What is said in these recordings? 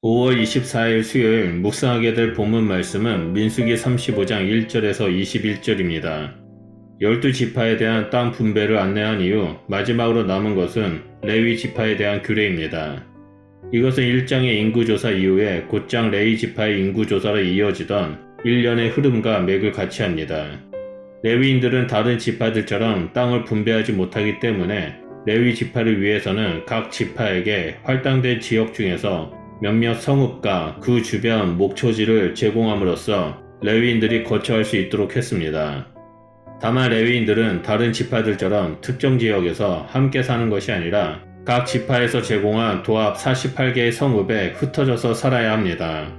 5월 24일 수요일 묵상하게 될 본문 말씀은 민수기 35장 1절에서 21절입니다. 12지파에 대한 땅 분배를 안내한 이후 마지막으로 남은 것은 레위 지파에 대한 규례입니다. 이것은 1장의 인구조사 이후에 곧장 레위 지파의 인구조사로 이어지던 일련의 흐름과 맥을 같이 합니다. 레위인들은 다른 지파들처럼 땅을 분배하지 못하기 때문에 레위 지파를 위해서는 각 지파에게 할당된 지역 중에서 몇몇 성읍과 그 주변 목초지를 제공함으로써 레위인들이 거처할 수 있도록 했습니다. 다만 레위인들은 다른 지파들처럼 특정 지역에서 함께 사는 것이 아니라 각 지파에서 제공한 도합 48개의 성읍에 흩어져서 살아야 합니다.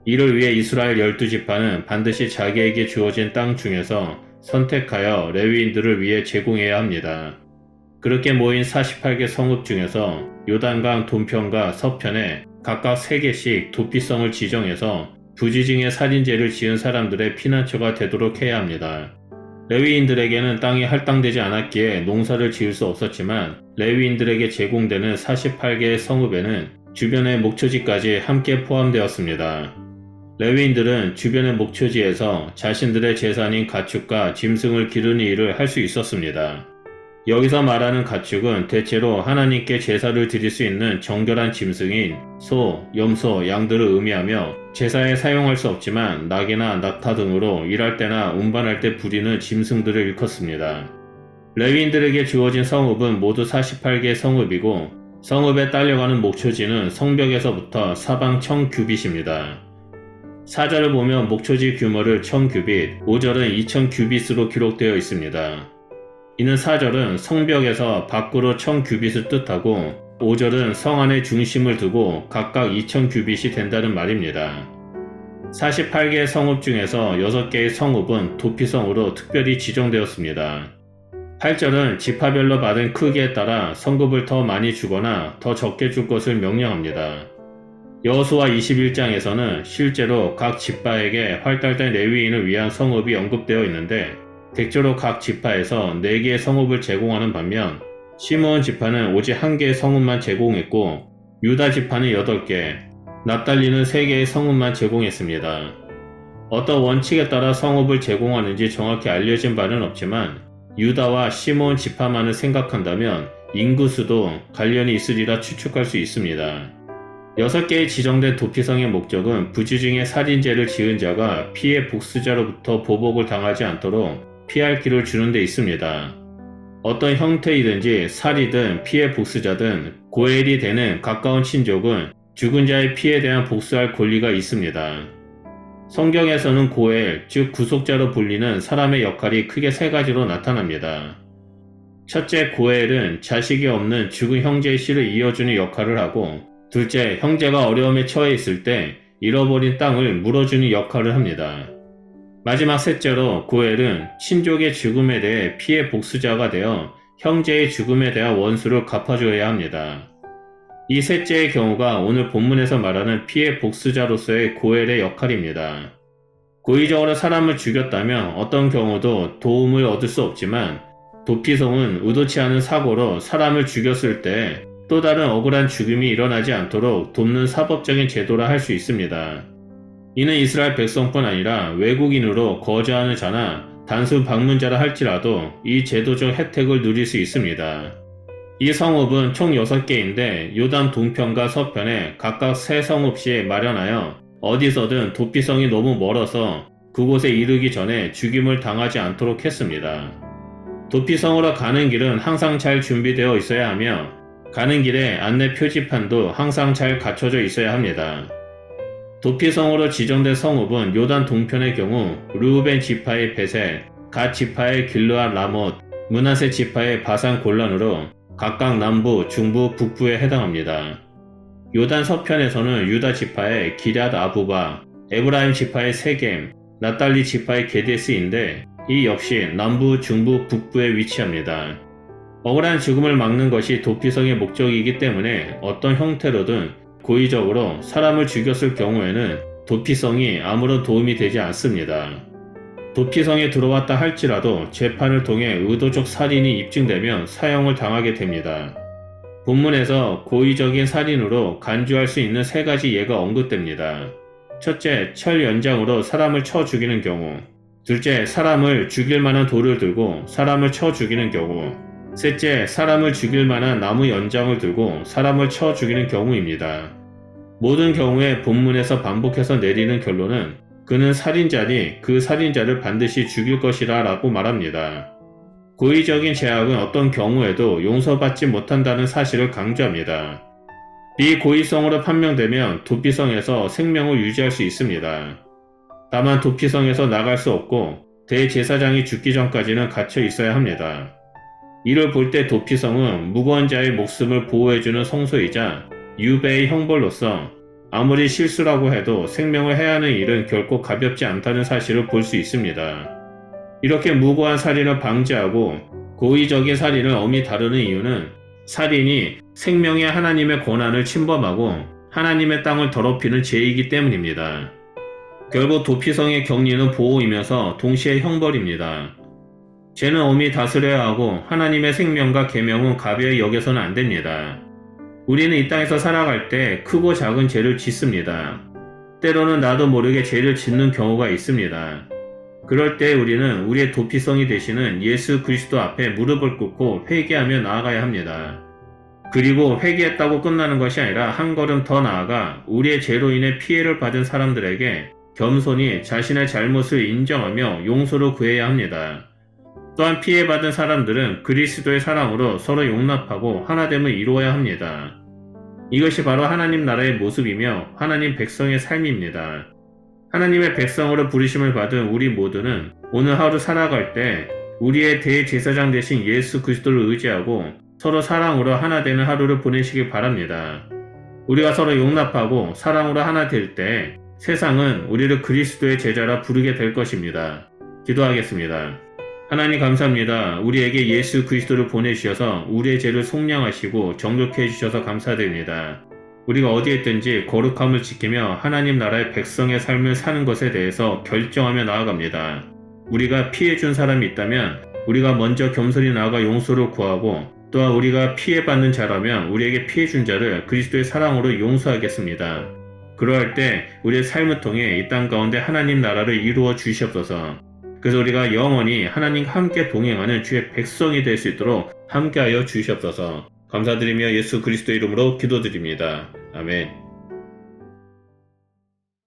이를 위해 이스라엘 12지파는 반드시 자기에게 주어진 땅 중에서 선택하여 레위인들을 위해 제공해야 합니다. 그렇게 모인 48개 성읍 중에서 요단강 동편과 서편에 각각 3개씩 도피성을 지정해서 부지중에 살인죄를 지은 사람들의 피난처가 되도록 해야 합니다. 레위인들에게는 땅이 할당되지 않았기에 농사를 지을 수 없었지만 레위인들에게 제공되는 48개의 성읍에는 주변의 목초지까지 함께 포함되었습니다. 레위인들은 주변의 목초지에서 자신들의 재산인 가축과 짐승을 기르는 일을 할 수 있었습니다. 여기서 말하는 가축은 대체로 하나님께 제사를 드릴 수 있는 정결한 짐승인 소, 염소, 양들을 의미하며 제사에 사용할 수 없지만 낙이나 낙타 등으로 일할 때나 운반할 때 부리는 짐승들을 일컫습니다. 레위인들에게 주어진 성읍은 모두 48개의 성읍이고 성읍에 딸려가는 목초지는 성벽에서부터 사방 1000규빗입니다. 4절을 보면 목초지 규모를 1000규빗, 5절은 2000규빗으로 기록되어 있습니다. 이는 4절은 성벽에서 밖으로 1000규빗을 뜻하고 5절은 성 안에 중심을 두고 각각 2000규빗이 된다는 말입니다. 48개의 성읍 중에서 6개의 성읍은 도피성으로 특별히 지정되었습니다. 8절은 지파별로 받은 크기에 따라 성읍을 더 많이 주거나 더 적게 줄 것을 명령합니다. 여호수아 21장에서는 실제로 각 지파에게 활달된 레위인을 위한 성읍이 언급되어 있는데 대체로 각 지파에서 4개의 성읍을 제공하는 반면 시므온 지파는 오직 1개의 성읍만 제공했고 유다 지파는 8개, 납달리는 3개의 성읍만 제공했습니다. 어떤 원칙에 따라 성읍을 제공하는지 정확히 알려진 바는 없지만 유다와 시므온 지파만을 생각한다면 인구수도 관련이 있으리라 추측할 수 있습니다. 6개의 지정된 도피성의 목적은 부지중에 살인죄를 지은 자가 피해 복수자로부터 보복을 당하지 않도록 피할 길을 주는 데 있습니다. 어떤 형태이든지 살이든 피해 복수자든 고엘이 되는 가까운 친족은 죽은 자의 피해에 대한 복수할 권리가 있습니다. 성경에서는 고엘, 즉 구속자로 불리는 사람의 역할이 크게 3가지로 나타납니다. 첫째, 고엘은 자식이 없는 죽은 형제의 씨를 이어주는 역할을 하고 둘째, 형제가 어려움에 처해 있을 때 잃어버린 땅을 물어주는 역할을 합니다. 마지막 셋째로 고엘은 친족의 죽음에 대해 피해 복수자가 되어 형제의 죽음에 대한 원수를 갚아줘야 합니다. 이 셋째의 경우가 오늘 본문에서 말하는 피해 복수자로서의 고엘의 역할입니다. 고의적으로 사람을 죽였다면 어떤 경우도 도움을 얻을 수 없지만 도피성은 의도치 않은 사고로 사람을 죽였을 때 또 다른 억울한 죽음이 일어나지 않도록 돕는 사법적인 제도라 할 수 있습니다. 이는 이스라엘 백성뿐 아니라 외국인으로 거주하는 자나 단순 방문자라 할지라도 이 제도적 혜택을 누릴 수 있습니다. 이 성읍은 총 6개인데 요단 동편과 서편에 각각 3성읍씩 마련하여 어디서든 도피성이 너무 멀어서 그곳에 이르기 전에 죽임을 당하지 않도록 했습니다. 도피성으로 가는 길은 항상 잘 준비되어 있어야 하며 가는 길에 안내 표지판도 항상 잘 갖춰져 있어야 합니다. 도피성으로 지정된 성읍은 요단 동편의 경우 르우벤 지파의 베셋, 갓 지파의 길르앗 라못, 므낫세 지파의 바산 골란으로 각각 남부, 중부, 북부에 해당합니다. 요단 서편에서는 유다 지파의 기럇 아부바, 에브라임 지파의 세겜, 납달리 지파의 게데스인데 이 역시 남부, 중부, 북부에 위치합니다. 억울한 죽음을 막는 것이 도피성의 목적이기 때문에 어떤 형태로든 고의적으로 사람을 죽였을 경우에는 도피성이 아무런 도움이 되지 않습니다. 도피성에 들어왔다 할지라도 재판을 통해 의도적 살인이 입증되면 사형을 당하게 됩니다. 본문에서 고의적인 살인으로 간주할 수 있는 세 가지 예가 언급됩니다. 첫째, 철 연장으로 사람을 쳐 죽이는 경우. 둘째, 사람을 죽일 만한 돌을 들고 사람을 쳐 죽이는 경우. 셋째, 사람을 죽일 만한 나무 연장을 들고 사람을 쳐 죽이는 경우입니다. 모든 경우에 본문에서 반복해서 내리는 결론은 그는 살인자니 그 살인자를 반드시 죽일 것이라 라고 말합니다. 고의적인 제약은 어떤 경우에도 용서받지 못한다는 사실을 강조합니다. 비고의성으로 판명되면 도피성에서 생명을 유지할 수 있습니다. 다만 도피성에서 나갈 수 없고 대제사장이 죽기 전까지는 갇혀 있어야 합니다. 이를 볼 때 도피성은 무고한 자의 목숨을 보호해주는 성소이자 유배의 형벌로서 아무리 실수라고 해도 생명을 해하는 일은 결코 가볍지 않다는 사실을 볼 수 있습니다. 이렇게 무고한 살인을 방지하고 고의적인 살인을 엄히 다루는 이유는 살인이 생명의 하나님의 권한을 침범하고 하나님의 땅을 더럽히는 죄이기 때문입니다. 결국 도피성의 격리는 보호이면서 동시에 형벌입니다. 죄는 엄히 다스려야 하고 하나님의 생명과 계명은 가벼이 여겨서는 안 됩니다. 우리는 이 땅에서 살아갈 때 크고 작은 죄를 짓습니다. 때로는 나도 모르게 죄를 짓는 경우가 있습니다. 그럴 때 우리는 우리의 도피성이 되시는 예수 그리스도 앞에 무릎을 꿇고 회개하며 나아가야 합니다. 그리고 회개했다고 끝나는 것이 아니라 한 걸음 더 나아가 우리의 죄로 인해 피해를 받은 사람들에게 겸손히 자신의 잘못을 인정하며 용서를 구해야 합니다. 또한 피해받은 사람들은 그리스도의 사랑으로 서로 용납하고 하나됨을 이루어야 합니다. 이것이 바로 하나님 나라의 모습이며 하나님 백성의 삶입니다. 하나님의 백성으로 부르심을 받은 우리 모두는 오늘 하루 살아갈 때 우리의 대제사장 되신 예수 그리스도를 의지하고 서로 사랑으로 하나 되는 하루를 보내시길 바랍니다. 우리가 서로 용납하고 사랑으로 하나 될 때 세상은 우리를 그리스도의 제자라 부르게 될 것입니다. 기도하겠습니다. 하나님 감사합니다. 우리에게 예수 그리스도를 보내주셔서 우리의 죄를 속량하시고 정결케 해주셔서 감사드립니다. 우리가 어디에 있든지 거룩함을 지키며 하나님 나라의 백성의 삶을 사는 것에 대해서 결정하며 나아갑니다. 우리가 피해준 사람이 있다면 우리가 먼저 겸손히 나아가 용서를 구하고 또한 우리가 피해받는 자라면 우리에게 피해준 자를 그리스도의 사랑으로 용서하겠습니다. 그러할 때 우리의 삶을 통해 이 땅 가운데 하나님 나라를 이루어 주시옵소서. 그래서 우리가 영원히 하나님과 함께 동행하는 주의 백성이 될 수 있도록 함께하여 주시옵소서. 감사드리며 예수 그리스도 이름으로 기도드립니다. 아멘.